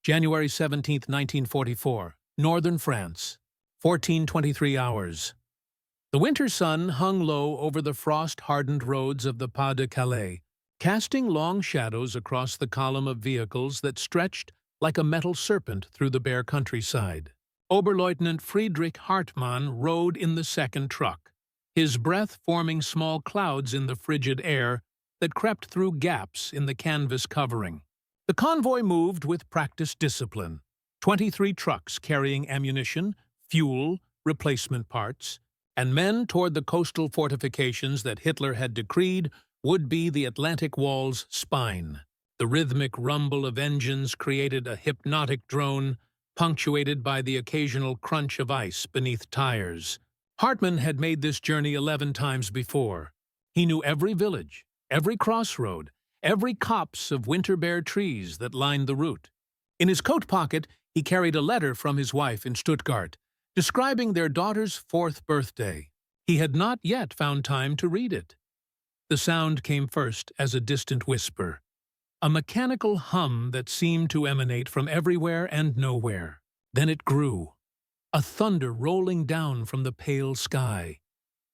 January 17, 1944, northern France, 14:23 hours. The winter sun hung low over the frost-hardened roads of the Pas de Calais, casting long shadows across the column of vehicles that stretched like a metal serpent through the bare countryside. Oberleutnant Friedrich Hartmann rode in the second truck, his breath forming small clouds in the frigid air that crept through gaps in the canvas covering. The convoy moved with practiced discipline, 23 trucks carrying ammunition, fuel, replacement parts, and men toward the coastal fortifications that Hitler had decreed would be the Atlantic Wall's spine. The rhythmic rumble of engines created a hypnotic drone, punctuated by the occasional crunch of ice beneath tires. Hartmann had made this journey 11 times before. He knew every village, every crossroad, every copse of winter-bare trees that lined the route. In his coat pocket, he carried a letter from his wife in Stuttgart, describing their daughter's 4th birthday. He had not yet found time to read it. The sound came first as a distant whisper, a mechanical hum that seemed to emanate from everywhere and nowhere. Then it grew, a thunder rolling down from the pale sky,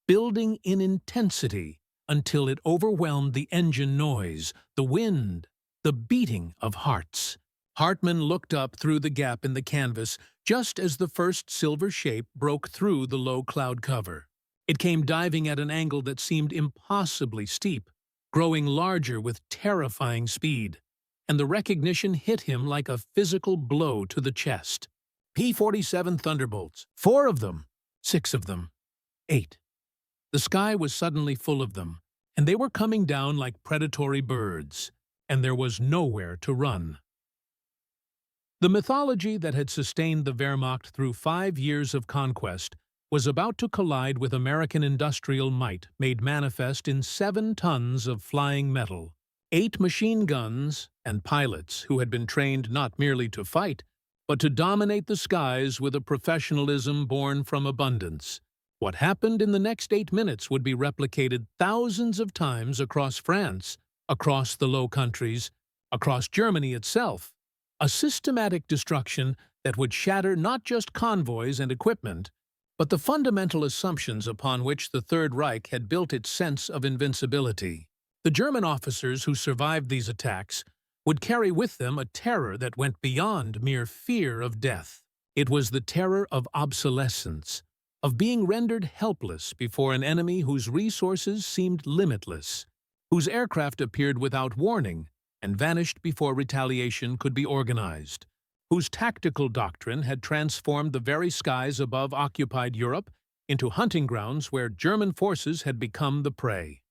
building in intensity until it overwhelmed the engine noise, the wind, the beating of hearts. Hartmann looked up through the gap in the canvas just as the first silver shape broke through the low cloud cover. It came diving at an angle that seemed impossibly steep, growing larger with terrifying speed, and the recognition hit him like a physical blow to the chest. P-47 Thunderbolts. 4 of them. 6 of them. 8. The sky was suddenly full of them, and they were coming down like predatory birds, and there was nowhere to run. The mythology that had sustained the Wehrmacht through 5 years of conquest was about to collide with American industrial might made manifest in 7 tons of flying metal, 8 machine guns, and pilots who had been trained not merely to fight, but to dominate the skies with a professionalism born from abundance. What happened in the next 8 minutes would be replicated thousands of times across France, across the Low Countries, across Germany itself. A systematic destruction that would shatter not just convoys and equipment, but the fundamental assumptions upon which the Third Reich had built its sense of invincibility. The German officers who survived these attacks would carry with them a terror that went beyond mere fear of death. It was the terror of obsolescence, of being rendered helpless before an enemy whose resources seemed limitless, whose aircraft appeared without warning and vanished before retaliation could be organized, whose tactical doctrine had transformed the very skies above occupied Europe into hunting grounds where German forces had become the prey.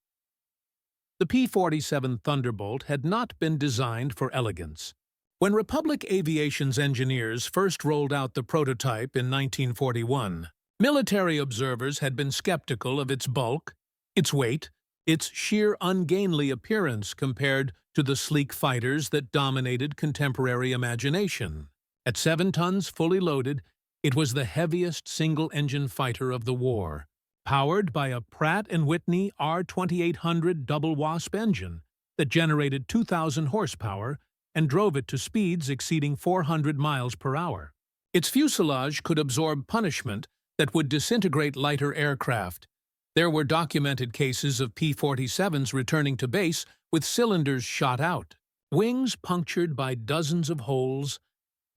The P-47 Thunderbolt had not been designed for elegance. When Republic Aviation's engineers first rolled out the prototype in 1941, military observers had been skeptical of its bulk, its weight, its sheer ungainly appearance compared to the sleek fighters that dominated contemporary imagination. At 7 tons fully loaded, it was the heaviest single-engine fighter of the war, powered by a Pratt & Whitney R2800 double Wasp engine that generated 2,000 horsepower and drove it to speeds exceeding 400 miles per hour. Its fuselage could absorb punishment that would disintegrate lighter aircraft. There were documented cases of P-47s returning to base with cylinders shot out, wings punctured by dozens of holes,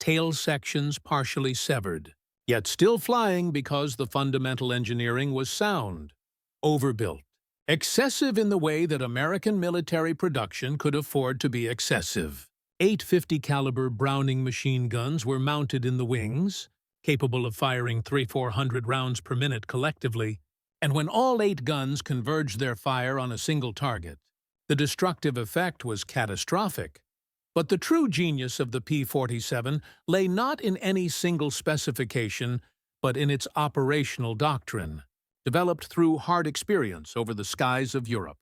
tail sections partially severed, yet still flying because the fundamental engineering was sound, overbuilt, excessive in the way that American military production could afford to be excessive. 8 50-caliber Browning machine guns were mounted in the wings, capable of firing 300-400 rounds per minute collectively, and when all 8 guns converged their fire on a single target, the destructive effect was catastrophic. But the true genius of the P-47 lay not in any single specification, but in its operational doctrine, developed through hard experience over the skies of Europe.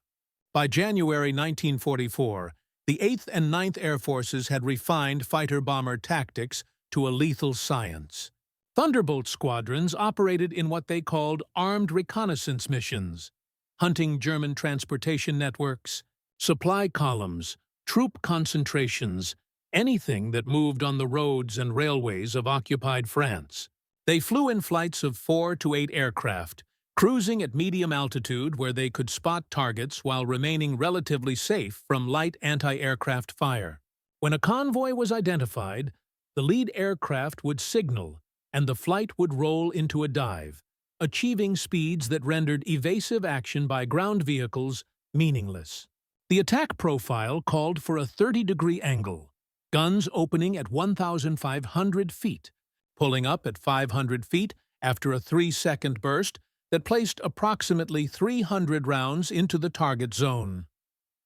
By January 1944, the 8th and 9th Air Forces had refined fighter-bomber tactics to a lethal science. Thunderbolt squadrons operated in what they called armed reconnaissance missions, hunting German transportation networks, supply columns, troop concentrations, anything that moved on the roads and railways of occupied France. They flew in flights of 4 to 8 aircraft, cruising at medium altitude where they could spot targets while remaining relatively safe from light anti-aircraft fire. When a convoy was identified, the lead aircraft would signal, and the flight would roll into a dive, achieving speeds that rendered evasive action by ground vehicles meaningless. The attack profile called for a 30-degree angle, guns opening at 1,500 feet, pulling up at 500 feet after a 3-second burst that placed approximately 300 rounds into the target zone.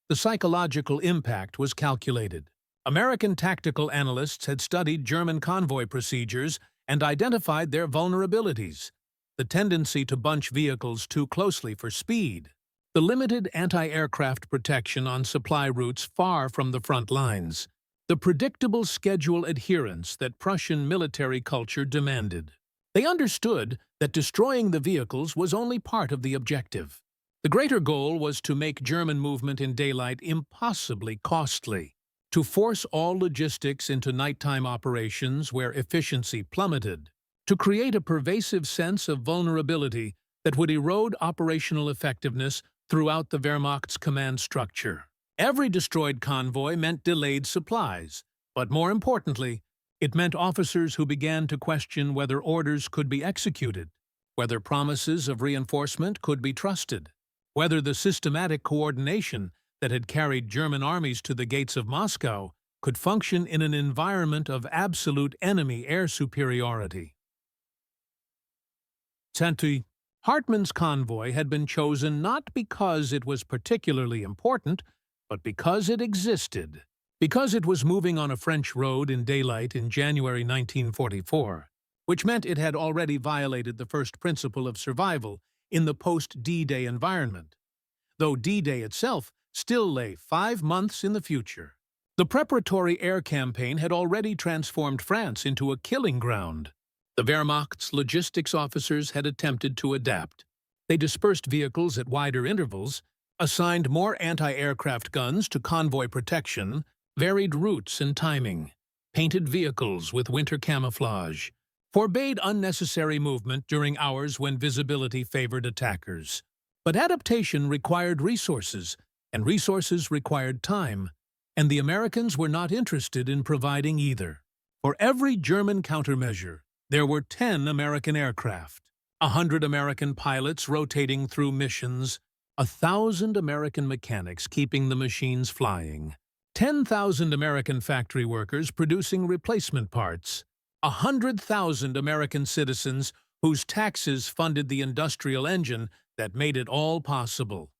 The psychological impact was calculated. American tactical analysts had studied German convoy procedures and identified their vulnerabilities: the tendency to bunch vehicles too closely for speed, the limited anti-aircraft protection on supply routes far from the front lines, the predictable schedule adherence that Prussian military culture demanded. They understood that destroying the vehicles was only part of the objective. The greater goal was to make German movement in daylight impossibly costly, to force all logistics into nighttime operations where efficiency plummeted, to create a pervasive sense of vulnerability that would erode operational effectiveness throughout the Wehrmacht's command structure. Every destroyed convoy meant delayed supplies, but more importantly, it meant officers who began to question whether orders could be executed, whether promises of reinforcement could be trusted, whether the systematic coordination that had carried German armies to the gates of Moscow could function in an environment of absolute enemy air superiority. Hartmann's convoy had been chosen not because it was particularly important, but because it existed. Because it was moving on a French road in daylight in January 1944, which meant it had already violated the first principle of survival in the post-D-Day environment, though D-Day itself still lay 5 months in the future. The preparatory air campaign had already transformed France into a killing ground. The Wehrmacht's logistics officers had attempted to adapt. They dispersed vehicles at wider intervals, assigned more anti-aircraft guns to convoy protection, varied routes and timing, painted vehicles with winter camouflage, forbade unnecessary movement during hours when visibility favored attackers. But adaptation required resources, and resources required time, and the Americans were not interested in providing either. For every German countermeasure, there were 10 American aircraft, 100 American pilots rotating through missions, 1,000 American mechanics keeping the machines flying, 10,000 American factory workers producing replacement parts, 100,000 American citizens whose taxes funded the industrial engine that made it all possible.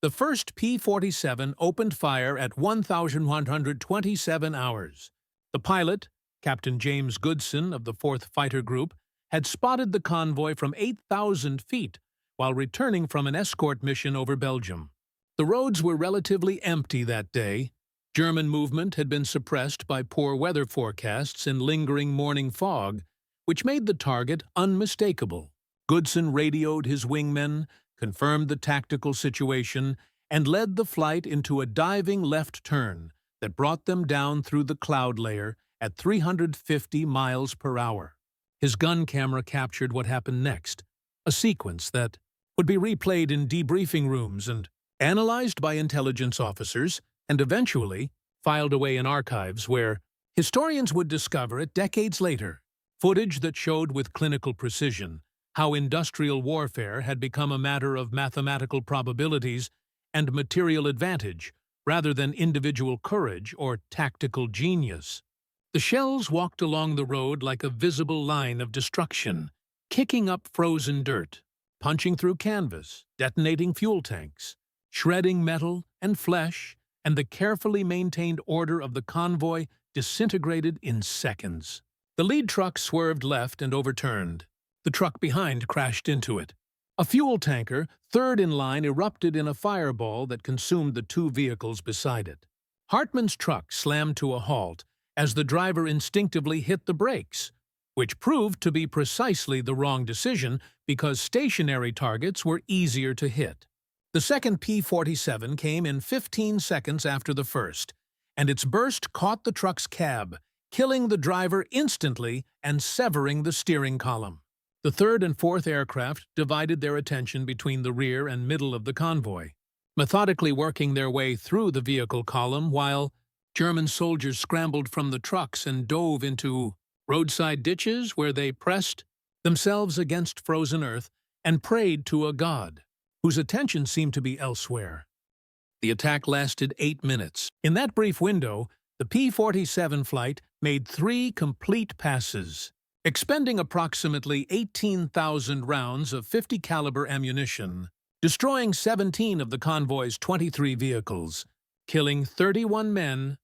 The first P-47 opened fire at 1,127 hours. The pilot, Captain James Goodson of the 4th Fighter Group, had spotted the convoy from 8,000 feet while returning from an escort mission over Belgium. The roads were relatively empty that day. German movement had been suppressed by poor weather forecasts and lingering morning fog, which made the target unmistakable. Goodson radioed his wingmen, confirmed the tactical situation, and led the flight into a diving left turn that brought them down through the cloud layer at 350 miles per hour. His gun camera captured what happened next, a sequence that would be replayed in debriefing rooms and analyzed by intelligence officers, and eventually filed away in archives where historians would discover it decades later, footage that showed with clinical precision how industrial warfare had become a matter of mathematical probabilities and material advantage rather than individual courage or tactical genius. The shells walked along the road like a visible line of destruction, kicking up frozen dirt, punching through canvas, detonating fuel tanks, shredding metal and flesh, and the carefully maintained order of the convoy disintegrated in seconds. The lead truck swerved left and overturned. The truck behind crashed into it. A fuel tanker, third in line, erupted in a fireball that consumed the 2 vehicles beside it. Hartmann's truck slammed to a halt as the driver instinctively hit the brakes, which proved to be precisely the wrong decision because stationary targets were easier to hit. The second P-47 came in 15 seconds after the first, and its burst caught the truck's cab, killing the driver instantly and severing the steering column. The third and fourth aircraft divided their attention between the rear and middle of the convoy, methodically working their way through the vehicle column while German soldiers scrambled from the trucks and dove into roadside ditches where they pressed themselves against frozen earth and prayed to a god whose attention seemed to be elsewhere. The attack lasted 8 minutes. In that brief window, the P-47 flight made 3 complete passes, expending approximately 18,000 rounds of 50 caliber ammunition, destroying 17 of the convoy's 23 vehicles, killing 31 men,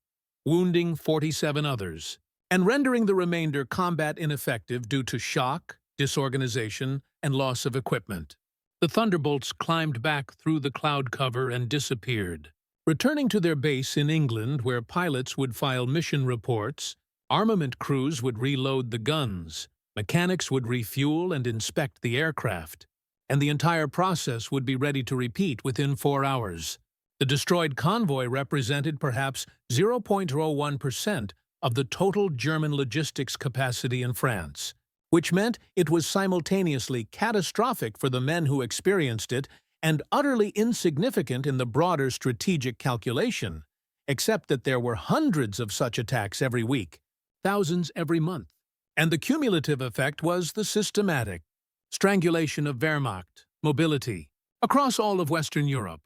wounding 47 others, and rendering the remainder combat ineffective due to shock, disorganization, and loss of equipment. The Thunderbolts climbed back through the cloud cover and disappeared. Returning to their base in England, where pilots would file mission reports, armament crews would reload the guns, mechanics would refuel and inspect the aircraft, and the entire process would be ready to repeat within 4 hours. The destroyed convoy represented perhaps 0.01% of the total German logistics capacity in France, which meant it was simultaneously catastrophic for the men who experienced it and utterly insignificant in the broader strategic calculation, except that there were hundreds of such attacks every week, thousands every month. And the cumulative effect was the systematic strangulation of Wehrmacht, mobility, across all of Western Europe.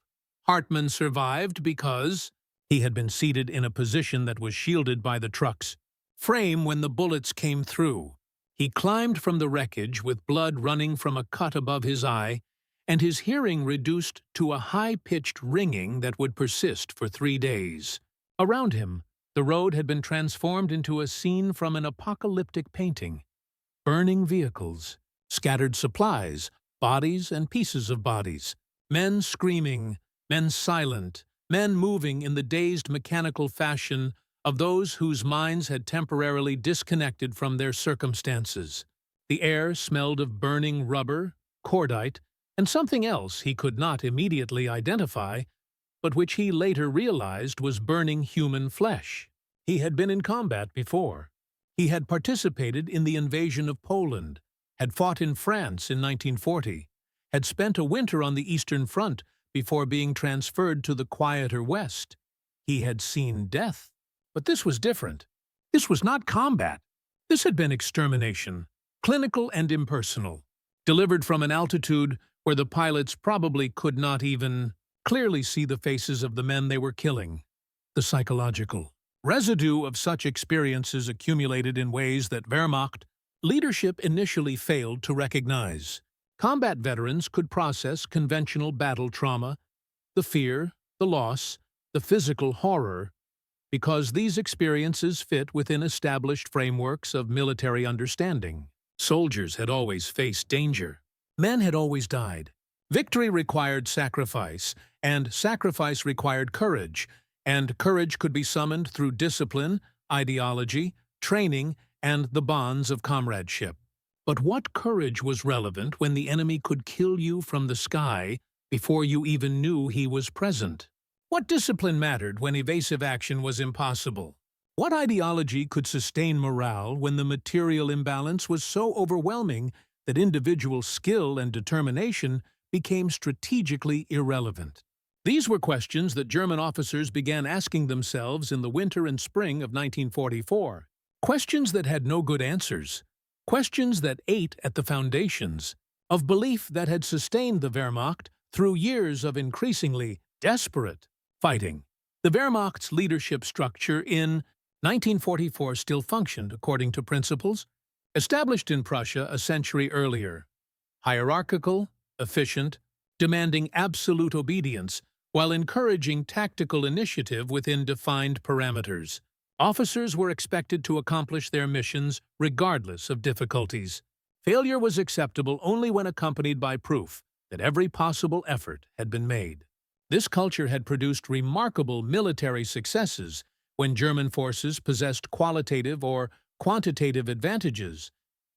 Hartmann survived because he had been seated in a position that was shielded by the truck's frame when the bullets came through. He climbed from the wreckage with blood running from a cut above his eye, and his hearing reduced to a high-pitched ringing that would persist for 3 days. Around him, the road had been transformed into a scene from an apocalyptic painting. Burning vehicles, scattered supplies, bodies and pieces of bodies, men screaming, men silent, men moving in the dazed mechanical fashion of those whose minds had temporarily disconnected from their circumstances. The air smelled of burning rubber, cordite, and something else he could not immediately identify, but which he later realized was burning human flesh. He had been in combat before. He had participated in the invasion of Poland, had fought in France in 1940, had spent a winter on the Eastern Front before being transferred to the quieter West. He had seen death. But this was different. This was not combat. This had been extermination, clinical and impersonal, delivered from an altitude where the pilots probably could not even clearly see the faces of the men they were killing. The psychological residue of such experiences accumulated in ways that Wehrmacht leadership initially failed to recognize. Combat veterans could process conventional battle trauma, the fear, the loss, the physical horror, because these experiences fit within established frameworks of military understanding. Soldiers had always faced danger. Men had always died. Victory required sacrifice, and sacrifice required courage, and courage could be summoned through discipline, ideology, training, and the bonds of comradeship. But what courage was relevant when the enemy could kill you from the sky before you even knew he was present? What discipline mattered when evasive action was impossible? What ideology could sustain morale when the material imbalance was so overwhelming that individual skill and determination became strategically irrelevant? These were questions that German officers began asking themselves in the winter and spring of 1944. Questions that had no good answers. Questions that ate at the foundations of belief that had sustained the Wehrmacht through years of increasingly desperate fighting. The Wehrmacht's leadership structure in 1944 still functioned according to principles established in Prussia a century earlier. Hierarchical, efficient, demanding absolute obedience while encouraging tactical initiative within defined parameters. Officers were expected to accomplish their missions regardless of difficulties. Failure was acceptable only when accompanied by proof that every possible effort had been made. This culture had produced remarkable military successes when German forces possessed qualitative or quantitative advantages,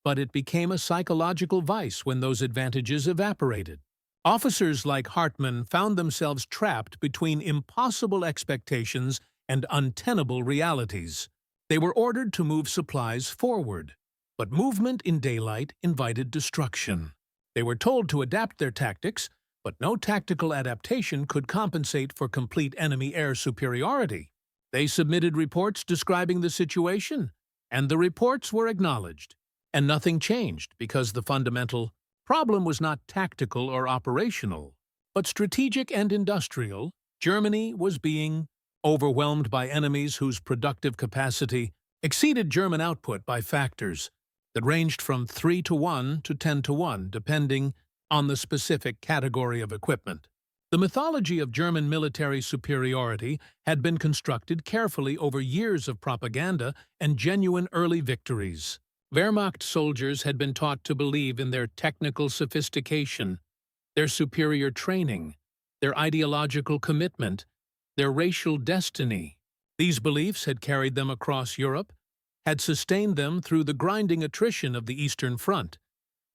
but it became a psychological vice when those advantages evaporated. Officers like Hartmann found themselves trapped between impossible expectations and untenable realities. They were ordered to move supplies forward, but movement in daylight invited destruction. They were told to adapt their tactics, but no tactical adaptation could compensate for complete enemy air superiority. They submitted reports describing the situation, and the reports were acknowledged. And nothing changed because the fundamental problem was not tactical or operational, but strategic and industrial. Germany was being overwhelmed by enemies whose productive capacity exceeded German output by factors that ranged from 3 to 1 to 10 to 1, depending on the specific category of equipment. The mythology of German military superiority had been constructed carefully over years of propaganda and genuine early victories. Wehrmacht soldiers had been taught to believe in their technical sophistication, their superior training, their ideological commitment, their racial destiny. These beliefs had carried them across Europe, had sustained them through the grinding attrition of the Eastern Front,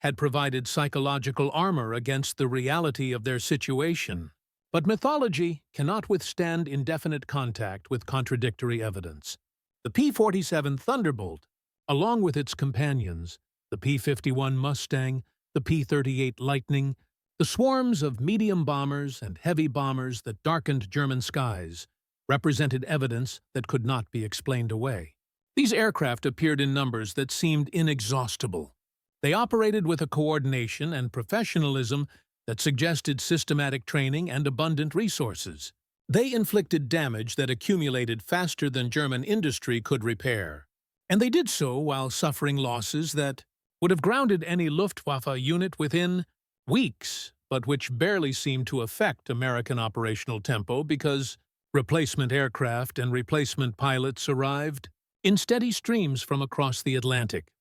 had provided psychological armor against the reality of their situation. But mythology cannot withstand indefinite contact with contradictory evidence. The P-47 Thunderbolt, along with its companions, the P-51 Mustang, the P-38 Lightning, the swarms of medium bombers and heavy bombers that darkened German skies, represented evidence that could not be explained away. These aircraft appeared in numbers that seemed inexhaustible. They operated with a coordination and professionalism that suggested systematic training and abundant resources. They inflicted damage that accumulated faster than German industry could repair. And they did so while suffering losses that would have grounded any Luftwaffe unit within weeks, but which barely seemed to affect American operational tempo because replacement aircraft and replacement pilots arrived in steady streams from across the Atlantic.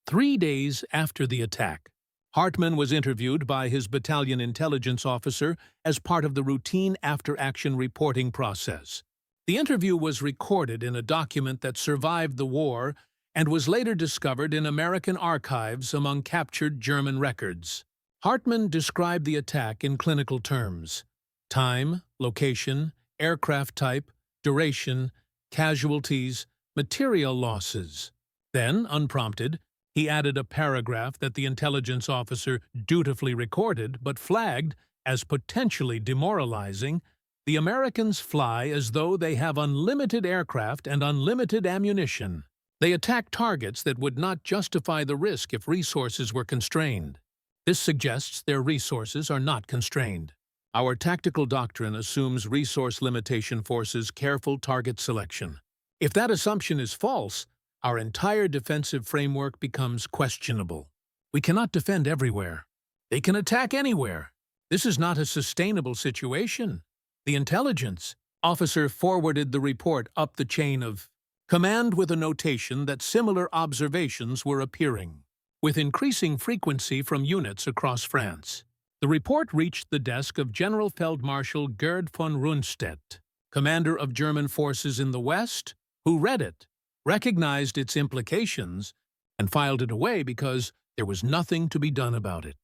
3 days after the attack, Hartmann was interviewed by his battalion intelligence officer as part of the routine after-action reporting process. The interview was recorded in a document that survived the war and was later discovered in American archives among captured German records. Hartmann described the attack in clinical terms: time, location, aircraft type, duration, casualties, material losses. Then, unprompted, he added a paragraph that the intelligence officer dutifully recorded but flagged as potentially demoralizing. The Americans fly as though they have unlimited aircraft and unlimited ammunition. They attack targets that would not justify the risk if resources were constrained. This suggests their resources are not constrained. Our tactical doctrine assumes resource limitation forces careful target selection. If that assumption is false, our entire defensive framework becomes questionable. We cannot defend everywhere. They can attack anywhere. This is not a sustainable situation. The intelligence officer forwarded the report up the chain of command with a notation that similar observations were appearing, with increasing frequency from units across France. The report reached the desk of General Feldmarschall Gerd von Rundstedt, commander of German forces in the West, who read it, recognized its implications, and filed it away because there was nothing to be done about it.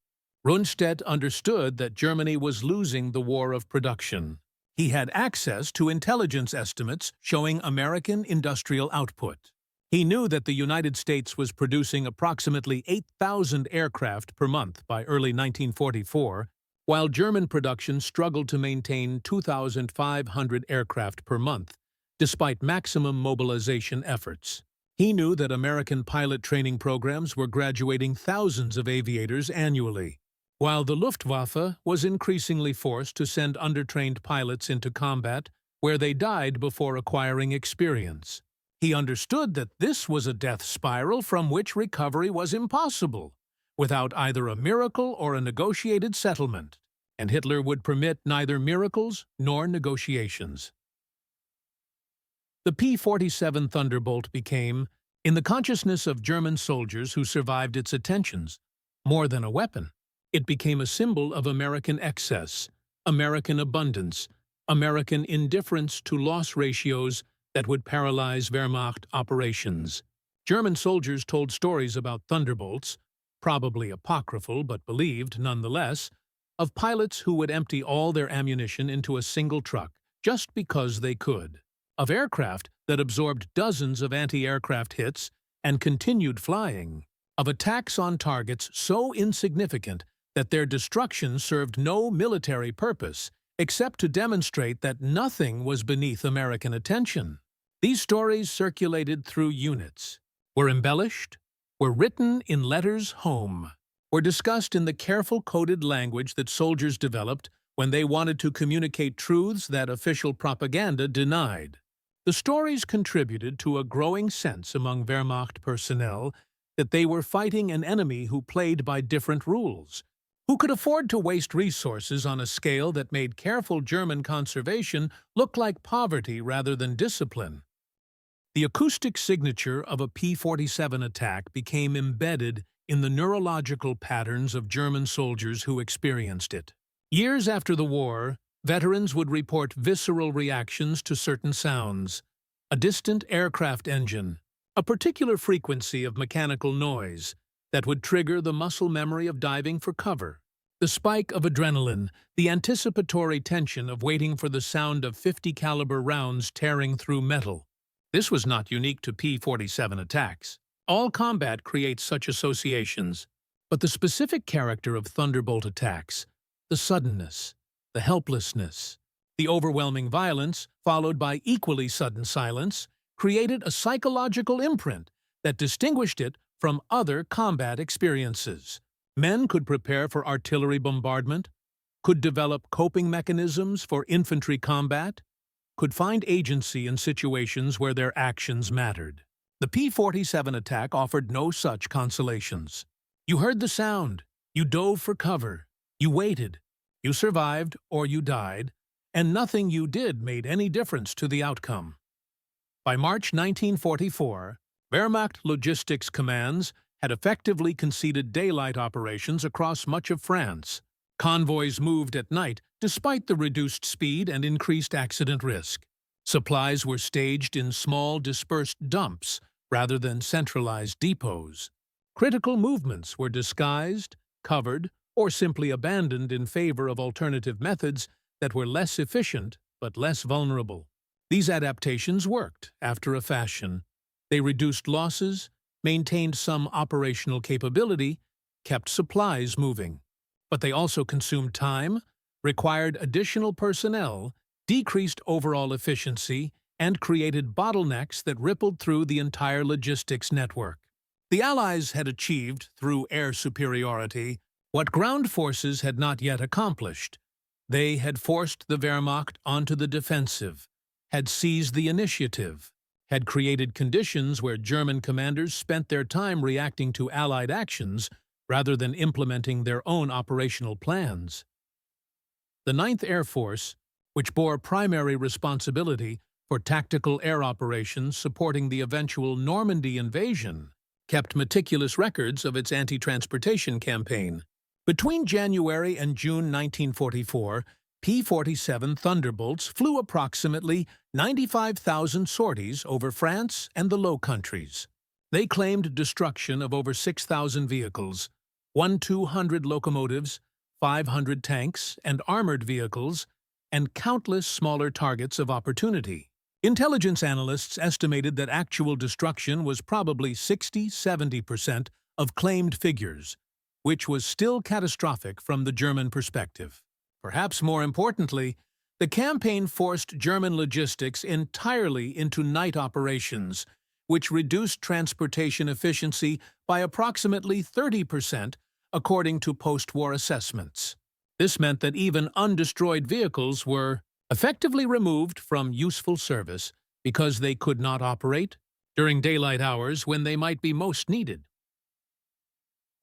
Rundstedt understood that Germany was losing the war of production. He had access to intelligence estimates showing American industrial output. He knew that the United States was producing approximately 8,000 aircraft per month by early 1944, while German production struggled to maintain 2,500 aircraft per month, despite maximum mobilization efforts. He knew that American pilot training programs were graduating thousands of aviators annually, while the Luftwaffe was increasingly forced to send undertrained pilots into combat where they died before acquiring experience. He understood that this was a death spiral from which recovery was impossible, without either a miracle or a negotiated settlement, and Hitler would permit neither miracles nor negotiations. The P-47 Thunderbolt became, in the consciousness of German soldiers who survived its attentions, more than a weapon. It became a symbol of American excess, American abundance, American indifference to loss ratios that would paralyze Wehrmacht operations. German soldiers told stories about Thunderbolts, probably apocryphal but believed nonetheless, of pilots who would empty all their ammunition into a single truck just because they could. of aircraft that absorbed dozens of anti-aircraft hits and continued flying, of attacks on targets so insignificant that their destruction served no military purpose except to demonstrate that nothing was beneath American attention. These stories circulated through units, were embellished, were written in letters home, were discussed in the careful coded language that soldiers developed when they wanted to communicate truths that official propaganda denied. The stories contributed to a growing sense among Wehrmacht personnel that they were fighting an enemy who played by different rules, who could afford to waste resources on a scale that made careful German conservation look like poverty rather than discipline. The acoustic signature of a P-47 attack became embedded in the neurological patterns of German soldiers who experienced it. Years after the war, veterans would report visceral reactions to certain sounds: a distant aircraft engine, a particular frequency of mechanical noise that would trigger the muscle memory of diving for cover, the spike of adrenaline, the anticipatory tension of waiting for the sound of 50-caliber rounds tearing through metal. This was not unique to P-47 attacks. All combat creates such associations, but the specific character of Thunderbolt attacks, the suddenness, the helplessness, the overwhelming violence, followed by equally sudden silence, created a psychological imprint that distinguished it from other combat experiences. Men could prepare for artillery bombardment, could develop coping mechanisms for infantry combat, could find agency in situations where their actions mattered. The P-47 attack offered no such consolations. You heard the sound, you dove for cover, you waited, you survived or you died, and nothing you did made any difference to the outcome. By March 1944, Wehrmacht logistics commands had effectively conceded daylight operations across much of France. Convoys moved at night despite the reduced speed and increased accident risk. Supplies were staged in small, dispersed dumps rather than centralized depots. Critical movements were disguised, covered, or simply abandoned in favor of alternative methods that were less efficient but less vulnerable. These adaptations worked after a fashion. They reduced losses, maintained some operational capability, kept supplies moving. But they also consumed time, required additional personnel, decreased overall efficiency, and created bottlenecks that rippled through the entire logistics network. The Allies had achieved, through air superiority, what ground forces had not yet accomplished. They had forced the Wehrmacht onto the defensive, had seized the initiative, had created conditions where German commanders spent their time reacting to Allied actions rather than implementing their own operational plans. The 9th Air Force, which bore primary responsibility for tactical air operations supporting the eventual Normandy invasion, kept meticulous records of its anti-transportation campaign. Between January and June 1944, P-47 Thunderbolts flew approximately 95,000 sorties over France and the Low Countries. They claimed destruction of over 6,000 vehicles, 1,200 locomotives, 500 tanks and armored vehicles, and countless smaller targets of opportunity. Intelligence analysts estimated that actual destruction was probably 60–70% of claimed figures, which was still catastrophic from the German perspective. Perhaps more importantly, the campaign forced German logistics entirely into night operations, which reduced transportation efficiency by approximately 30%, according to post-war assessments. This meant that even undestroyed vehicles were effectively removed from useful service because they could not operate during daylight hours when they might be most needed.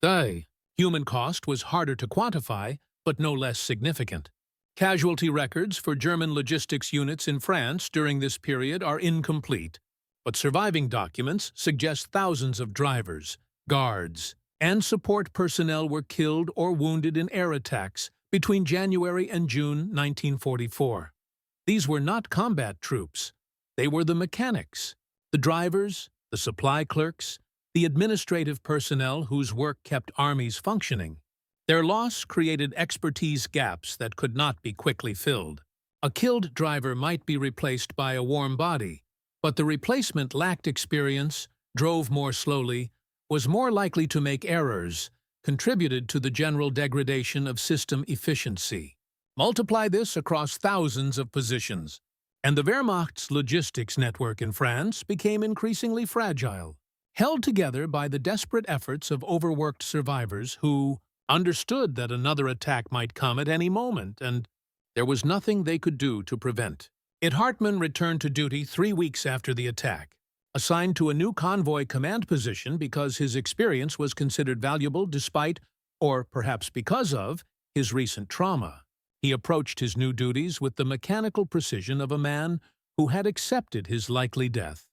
The human cost was harder to quantify, but no less significant. Casualty records for German logistics units in France during this period are incomplete, but surviving documents suggest thousands of drivers, guards, and support personnel were killed or wounded in air attacks between January and June 1944. These were not combat troops. They were the mechanics, the drivers, the supply clerks, the administrative personnel whose work kept armies functioning. Their loss created expertise gaps that could not be quickly filled. A killed driver might be replaced by a warm body, but the replacement lacked experience, drove more slowly, was more likely to make errors, contributed to the general degradation of system efficiency. Multiply this across thousands of positions, and the Wehrmacht's logistics network in France became increasingly fragile, held together by the desperate efforts of overworked survivors who understood that another attack might come at any moment, and there was nothing they could do to prevent it. Hartmann returned to duty 3 weeks after the attack, assigned to a new convoy command position because his experience was considered valuable despite, or perhaps because of, his recent trauma. He approached his new duties with the mechanical precision of a man who had accepted his likely death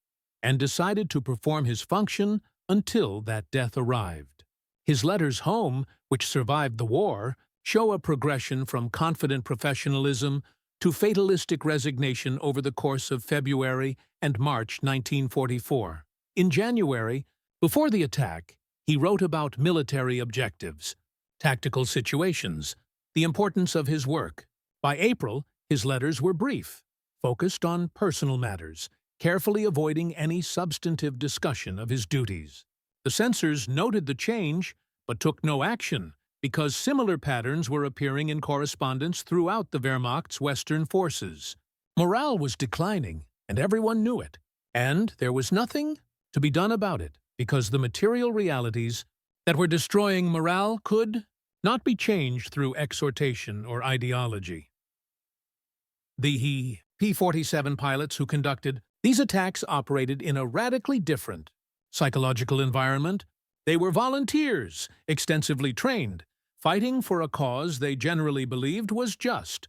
and decided to perform his function until that death arrived. His letters home, which survived the war, show a progression from confident professionalism to fatalistic resignation over the course of February and March 1944. In January, before the attack, he wrote about military objectives, tactical situations, the importance of his work. By April, his letters were brief, focused on personal matters, carefully avoiding any substantive discussion of his duties. The censors noted the change, but took no action, because similar patterns were appearing in correspondence throughout the Wehrmacht's Western forces. Morale was declining, and everyone knew it, and there was nothing to be done about it, because the material realities that were destroying morale could not be changed through exhortation or ideology. The P-47 pilots who conducted these attacks operated in a radically different psychological environment. They were volunteers, extensively trained, fighting for a cause they generally believed was just,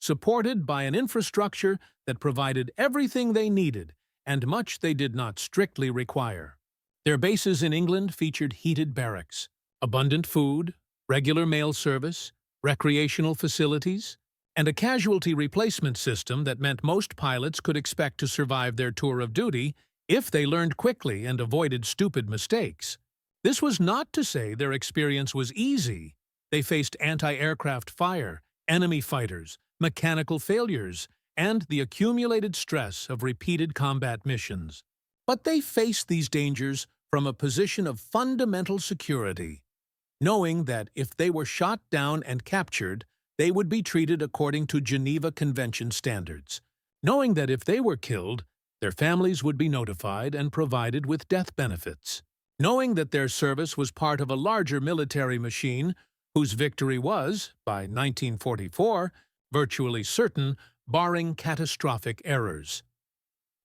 supported by an infrastructure that provided everything they needed and much they did not strictly require. Their bases in England featured heated barracks, abundant food, regular mail service, recreational facilities, and a casualty replacement system that meant most pilots could expect to survive their tour of duty if they learned quickly and avoided stupid mistakes. This was not to say their experience was easy. They faced anti-aircraft fire, enemy fighters, mechanical failures, and the accumulated stress of repeated combat missions. But they faced these dangers from a position of fundamental security, knowing that if they were shot down and captured, they would be treated according to Geneva Convention standards, knowing that if they were killed, their families would be notified and provided with death benefits, knowing that their service was part of a larger military machine whose victory was, by 1944, virtually certain, barring catastrophic errors.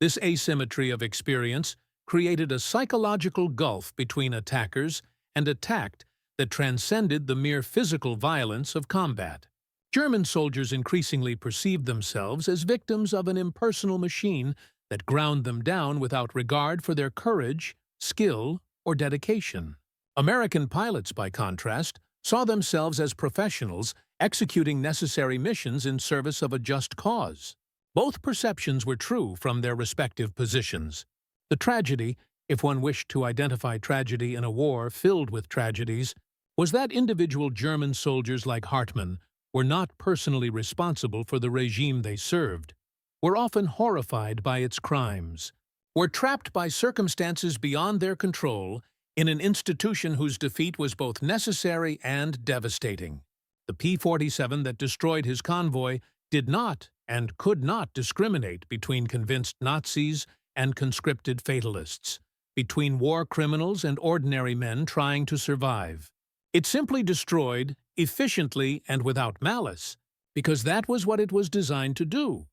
This asymmetry of experience created a psychological gulf between attackers and attacked that transcended the mere physical violence of combat. German soldiers increasingly perceived themselves as victims of an impersonal machine that ground them down without regard for their courage, skill, or dedication. American pilots, by contrast, saw themselves as professionals executing necessary missions in service of a just cause. Both perceptions were true from their respective positions. The tragedy, if one wished to identify tragedy in a war filled with tragedies, was that individual German soldiers like Hartmann were not personally responsible for the regime they served, were often horrified by its crimes, were trapped by circumstances beyond their control in an institution whose defeat was both necessary and devastating. The P-47 that destroyed his convoy did not and could not discriminate between convinced Nazis and conscripted fatalists, between war criminals and ordinary men trying to survive. It simply destroyed, efficiently and without malice, because that was what it was designed to do.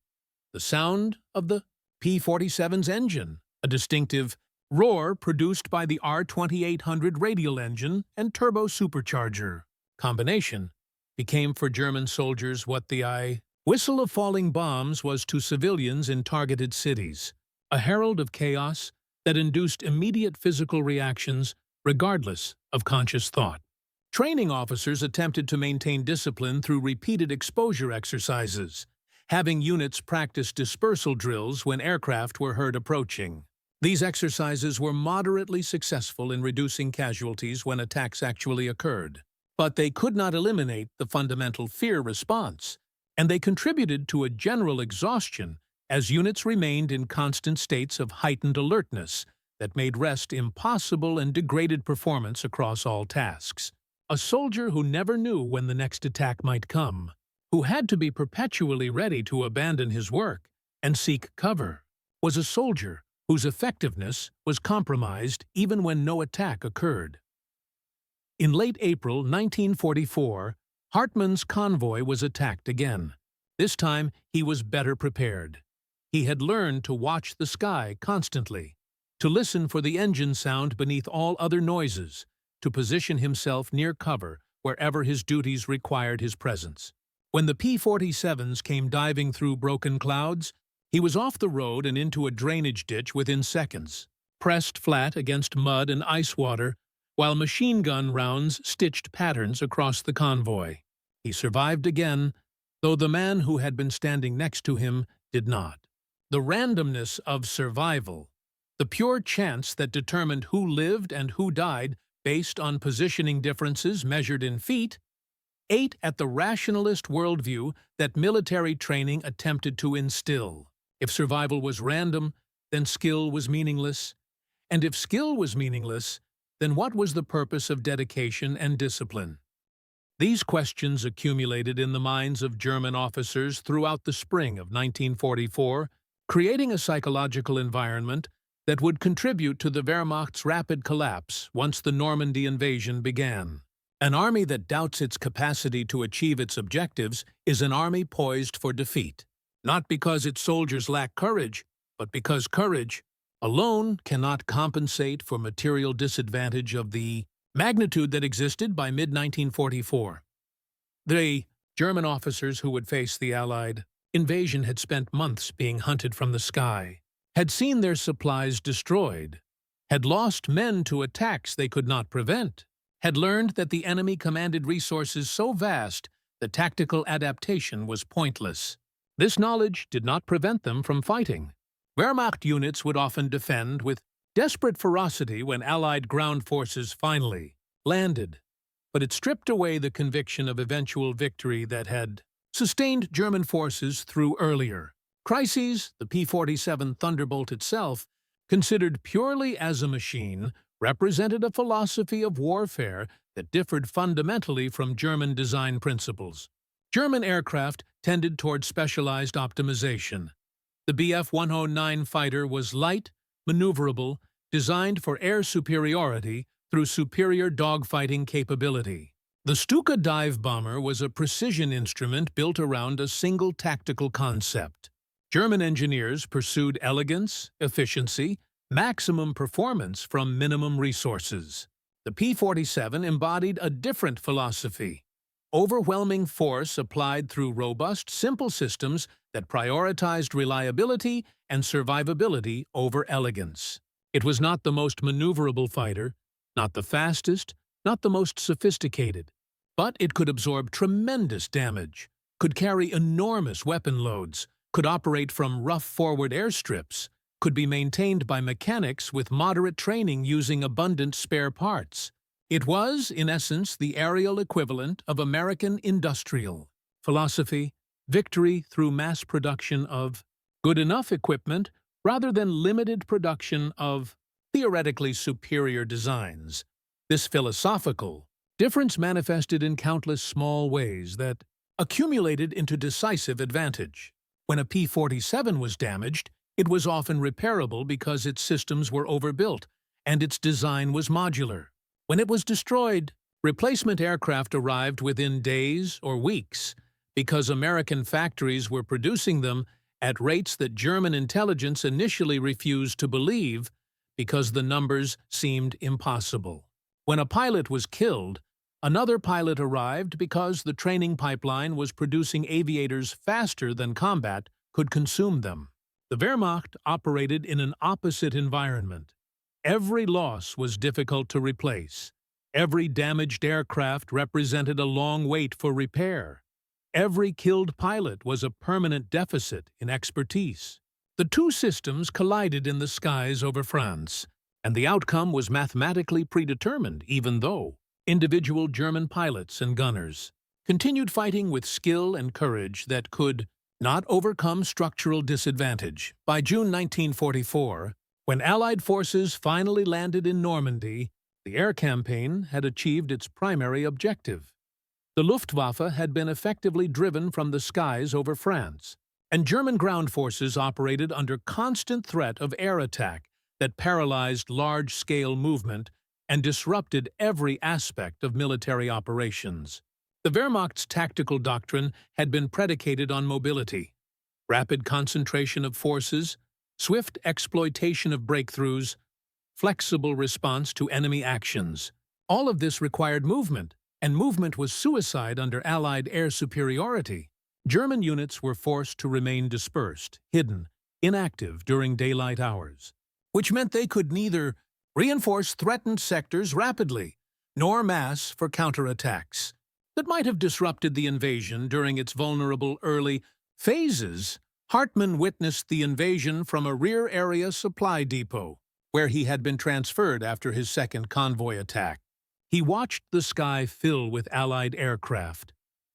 The sound of the P-47's engine, a distinctive roar produced by the R-2800 radial engine and turbo supercharger combination, became for German soldiers what the whistle of falling bombs was to civilians in targeted cities, a herald of chaos that induced immediate physical reactions regardless of conscious thought. Training officers attempted to maintain discipline through repeated exposure exercises, having units practice dispersal drills when aircraft were heard approaching. These exercises were moderately successful in reducing casualties when attacks actually occurred, but they could not eliminate the fundamental fear response and they contributed to a general exhaustion as units remained in constant states of heightened alertness that made rest impossible and degraded performance across all tasks. A soldier who never knew when the next attack might come, who had to be perpetually ready to abandon his work and seek cover, was a soldier whose effectiveness was compromised even when no attack occurred. In late April 1944, Hartmann's convoy was attacked again. This time, he was better prepared. He had learned to watch the sky constantly, to listen for the engine sound beneath all other noises, to position himself near cover wherever his duties required his presence. When the P-47s came diving through broken clouds, he was off the road and into a drainage ditch within seconds, pressed flat against mud and ice water, while machine gun rounds stitched patterns across the convoy. He survived again, though the man who had been standing next to him did not. The randomness of survival, the pure chance that determined who lived and who died based on positioning differences measured in feet, ate at the rationalist worldview that military training attempted to instill. If survival was random, then skill was meaningless. And if skill was meaningless, then what was the purpose of dedication and discipline? These questions accumulated in the minds of German officers throughout the spring of 1944, creating a psychological environment that would contribute to the Wehrmacht's rapid collapse once the Normandy invasion began. An army that doubts its capacity to achieve its objectives is an army poised for defeat, not because its soldiers lack courage, but because courage alone cannot compensate for material disadvantage of the magnitude that existed by mid-1944. The German officers who would face the Allied invasion had spent months being hunted from the sky, had seen their supplies destroyed, had lost men to attacks they could not prevent, had learned that the enemy commanded resources so vast that tactical adaptation was pointless. This knowledge did not prevent them from fighting. Wehrmacht units would often defend with desperate ferocity when Allied ground forces finally landed, but it stripped away the conviction of eventual victory that had sustained German forces through earlier crises. The P-47 Thunderbolt itself, considered purely as a machine, represented a philosophy of warfare that differed fundamentally from German design principles. German aircraft tended toward specialized optimization. The Bf-109 fighter was light, maneuverable, designed for air superiority through superior dogfighting capability. The Stuka dive bomber was a precision instrument built around a single tactical concept. German engineers pursued elegance, efficiency, maximum performance from minimum resources. The P-47 embodied a different philosophy. Overwhelming force applied through robust, simple systems that prioritized reliability and survivability over elegance. It was not the most maneuverable fighter, not the fastest, not the most sophisticated, but it could absorb tremendous damage, could carry enormous weapon loads, could operate from rough forward airstrips, could be maintained by mechanics with moderate training using abundant spare parts. It was, in essence, the aerial equivalent of American industrial philosophy, victory through mass production of good enough equipment rather than limited production of theoretically superior designs. This philosophical difference manifested in countless small ways that accumulated into decisive advantage. When a P-47 was damaged, it was often repairable because its systems were overbuilt and its design was modular. When it was destroyed, replacement aircraft arrived within days or weeks because American factories were producing them at rates that German intelligence initially refused to believe because the numbers seemed impossible. When a pilot was killed, another pilot arrived because the training pipeline was producing aviators faster than combat could consume them. The Wehrmacht operated in an opposite environment. Every loss was difficult to replace. Every damaged aircraft represented a long wait for repair. Every killed pilot was a permanent deficit in expertise. The two systems collided in the skies over France, and the outcome was mathematically predetermined, even though individual German pilots and gunners continued fighting with skill and courage that could not overcome structural disadvantage. By June 1944, when Allied forces finally landed in Normandy, the air campaign had achieved its primary objective. The Luftwaffe had been effectively driven from the skies over France, and German ground forces operated under constant threat of air attack that paralyzed large-scale movement and disrupted every aspect of military operations. The Wehrmacht's tactical doctrine had been predicated on mobility, rapid concentration of forces, swift exploitation of breakthroughs, flexible response to enemy actions. All of this required movement, and movement was suicide under Allied air superiority. German units were forced to remain dispersed, hidden, inactive during daylight hours, which meant they could neither reinforce threatened sectors rapidly nor mass for counterattacks that might have disrupted the invasion during its vulnerable early phases. Hartmann witnessed the invasion from a rear area supply depot, where he had been transferred after his second convoy attack. He watched the sky fill with Allied aircraft,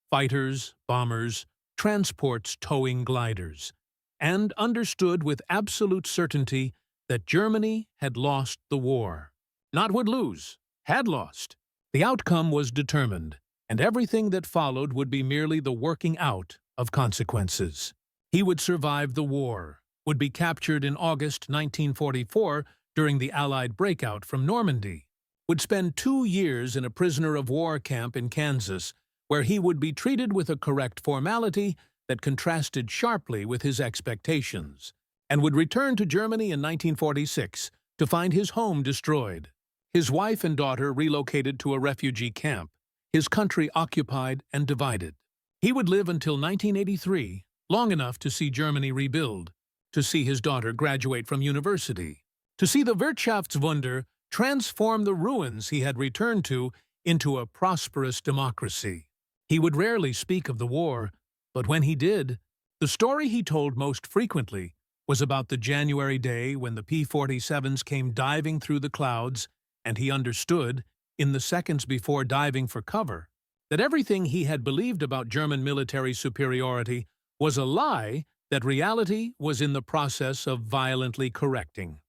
fighters, bombers, transports towing gliders, and understood with absolute certainty that Germany had lost the war. Not would lose, had lost. The outcome was determined, and everything that followed would be merely the working out of consequences. He would survive the war, would be captured in August 1944 during the Allied breakout from Normandy, would spend 2 years in a prisoner-of-war camp in Kansas, where he would be treated with a correct formality that contrasted sharply with his expectations, and would return to Germany in 1946 to find his home destroyed, his wife and daughter relocated to a refugee camp, his country occupied and divided. He would live until 1983, long enough to see Germany rebuild, to see his daughter graduate from university, to see the Wirtschaftswunder transform the ruins he had returned to into a prosperous democracy. He would rarely speak of the war, but when he did, the story he told most frequently was about the January day when the P-47s came diving through the clouds, and he understood, in the seconds before diving for cover, that everything he had believed about German military superiority was a lie that reality was in the process of violently correcting.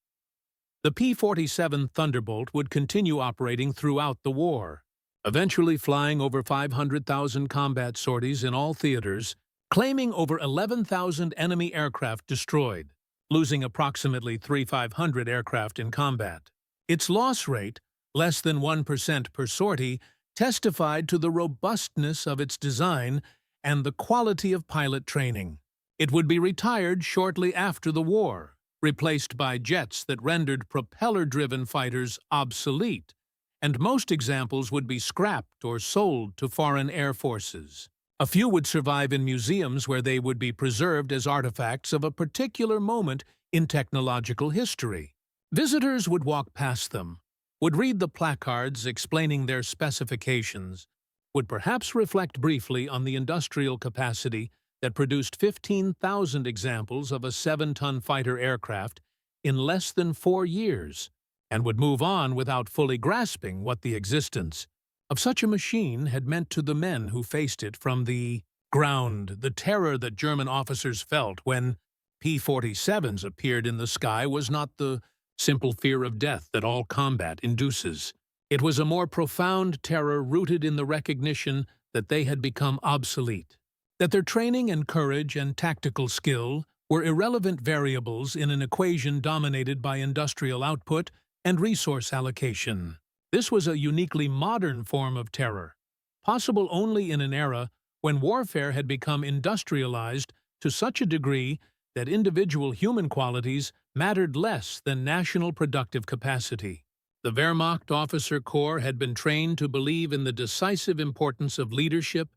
The P-47 Thunderbolt would continue operating throughout the war, eventually flying over 500,000 combat sorties in all theaters, claiming over 11,000 enemy aircraft destroyed, losing approximately 3,500 aircraft in combat. Its loss rate, less than 1% per sortie, testified to the robustness of its design and the quality of pilot training. It would be retired shortly after the war, replaced by jets that rendered propeller-driven fighters obsolete, and most examples would be scrapped or sold to foreign air forces. A few would survive in museums where they would be preserved as artifacts of a particular moment in technological history. Visitors would walk past them, would read the placards explaining their specifications, would perhaps reflect briefly on the industrial capacity that produced 15,000 examples of a 7-ton fighter aircraft in less than 4 years, and would move on without fully grasping what the existence of such a machine had meant to the men who faced it from the ground. The terror that German officers felt when P-47s appeared in the sky was not the simple fear of death that all combat induces. It was a more profound terror rooted in the recognition that they had become obsolete, that their training and courage and tactical skill were irrelevant variables in an equation dominated by industrial output and resource allocation. This was a uniquely modern form of terror, possible only in an era when warfare had become industrialized to such a degree that individual human qualities mattered less than national productive capacity. The Wehrmacht officer corps had been trained to believe in the decisive importance of leadership,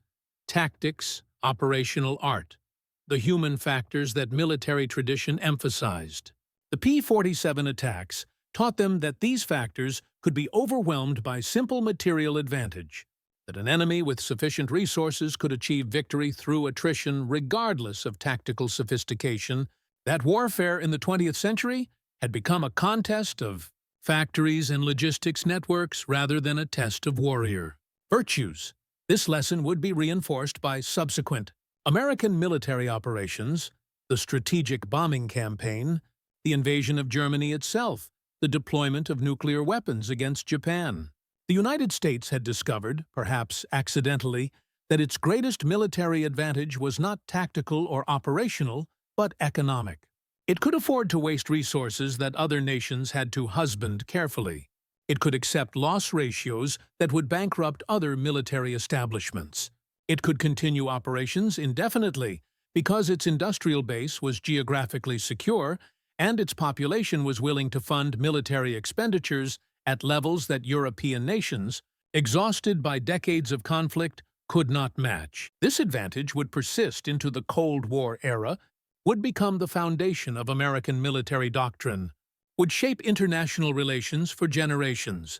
tactics, operational art, the human factors that military tradition emphasized. The P-47 attacks taught them that these factors could be overwhelmed by simple material advantage, that an enemy with sufficient resources could achieve victory through attrition regardless of tactical sophistication, that warfare in the 20th century had become a contest of factories and logistics networks rather than a test of warrior virtues. This lesson would be reinforced by subsequent American military operations, the strategic bombing campaign, the invasion of Germany itself, the deployment of nuclear weapons against Japan. The United States had discovered, perhaps accidentally, that its greatest military advantage was not tactical or operational, but economic. It could afford to waste resources that other nations had to husband carefully. It could accept loss ratios that would bankrupt other military establishments. It could continue operations indefinitely because its industrial base was geographically secure and its population was willing to fund military expenditures at levels that European nations, exhausted by decades of conflict, could not match. This advantage would persist into the Cold War era, would become the foundation of American military doctrine, would shape international relations for generations.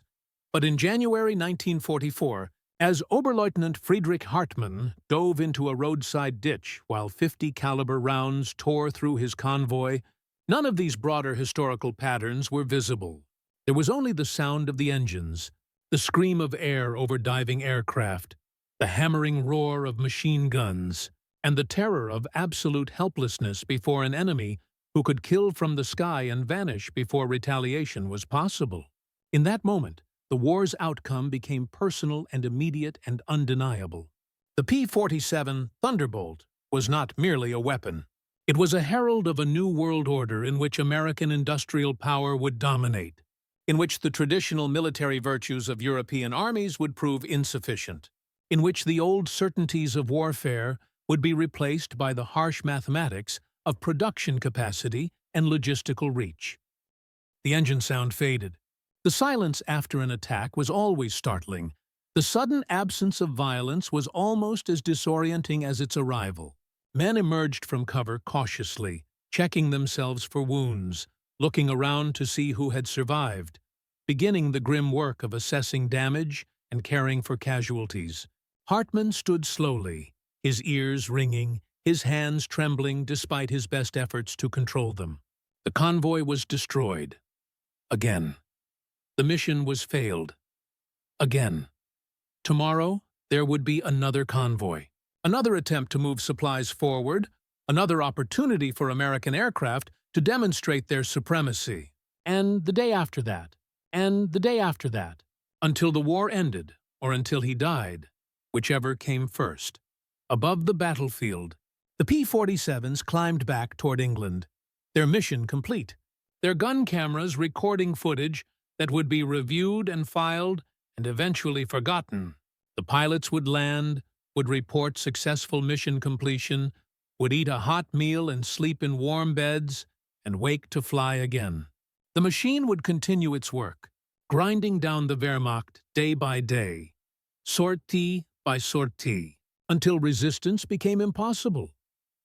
But in January 1944, as Oberleutnant Friedrich Hartmann dove into a roadside ditch while 50-caliber rounds tore through his convoy, none of these broader historical patterns were visible. There was only the sound of the engines, the scream of air over diving aircraft, the hammering roar of machine guns, and the terror of absolute helplessness before an enemy who could kill from the sky and vanish before retaliation was possible. In that moment, the war's outcome became personal and immediate and undeniable. The P-47 Thunderbolt was not merely a weapon. It was a herald of a new world order in which American industrial power would dominate, in which the traditional military virtues of European armies would prove insufficient, in which the old certainties of warfare would be replaced by the harsh mathematics of production capacity and logistical reach. The engine sound faded. The silence after an attack was always startling. The sudden absence of violence was almost as disorienting as its arrival. Men emerged from cover cautiously, checking themselves for wounds, looking around to see who had survived, beginning the grim work of assessing damage and caring for casualties. Hartmann stood slowly, his ears ringing, his hands trembling despite his best efforts to control them. The convoy was destroyed. Again. The mission was failed. Again. Tomorrow, there would be another convoy, another attempt to move supplies forward, another opportunity for American aircraft to demonstrate their supremacy. And the day after that, and the day after that, until the war ended, or until he died, whichever came first. Above the battlefield, the P-47s climbed back toward England, their mission complete, their gun cameras recording footage that would be reviewed and filed and eventually forgotten. The pilots would land, would report successful mission completion, would eat a hot meal and sleep in warm beds, and wake to fly again. The machine would continue its work, grinding down the Wehrmacht day by day, sortie by sortie, until resistance became impossible,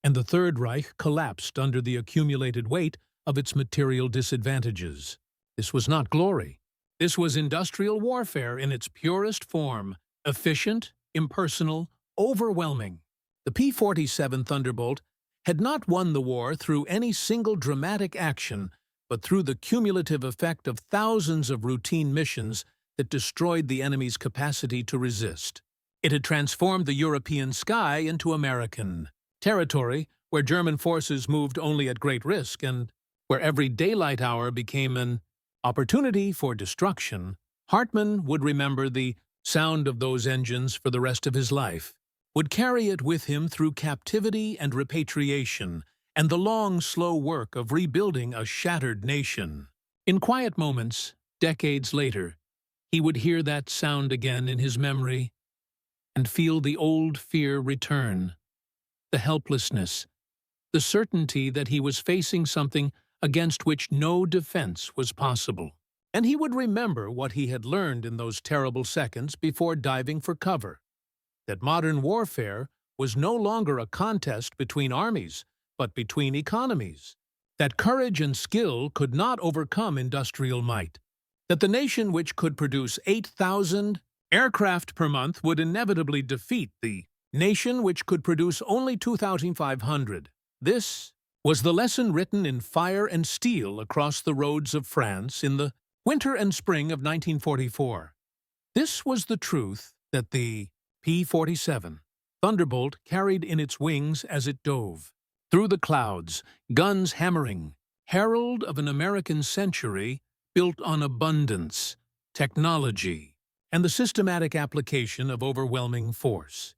and the Third Reich collapsed under the accumulated weight of its material disadvantages. This was not glory. This was industrial warfare in its purest form, efficient, impersonal, overwhelming. The P-47 Thunderbolt had not won the war through any single dramatic action, but through the cumulative effect of thousands of routine missions that destroyed the enemy's capacity to resist. It had transformed the European sky into American territory, where German forces moved only at great risk and where every daylight hour became an opportunity for destruction. Hartmann would remember the sound of those engines for the rest of his life, would carry it with him through captivity and repatriation, and the long, slow work of rebuilding a shattered nation. In quiet moments, decades later, he would hear that sound again in his memory and feel the old fear return, the helplessness, the certainty that he was facing something against which no defense was possible. And he would remember what he had learned in those terrible seconds before diving for cover, that modern warfare was no longer a contest between armies, but between economies, that courage and skill could not overcome industrial might, that the nation which could produce 8,000 aircraft per month would inevitably defeat the nation which could produce only 2,500. This was the lesson written in fire and steel across the roads of France in the winter and spring of 1944. This was the truth that the P-47, Thunderbolt carried in its wings as it dove. Through the clouds, guns hammering, herald of an American century built on abundance, technology, and the systematic application of overwhelming force.